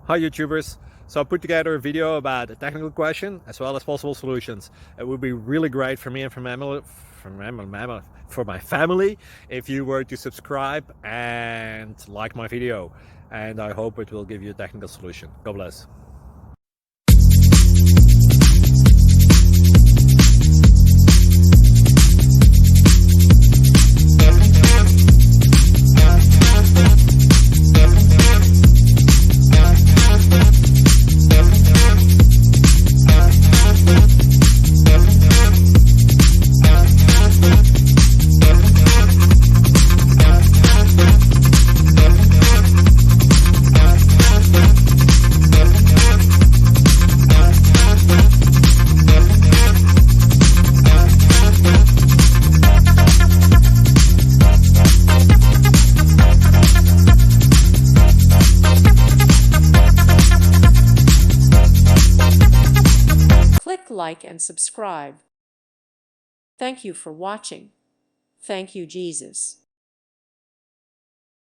Hi YouTubers! So I put together a video about a technical question as well as possible solutions. It would be really great for me and for my family if you were to subscribe and like my video, and I hope it will give you a technical solution. God bless. Click like and subscribe. Thank you for watching. Thank you, Jesus.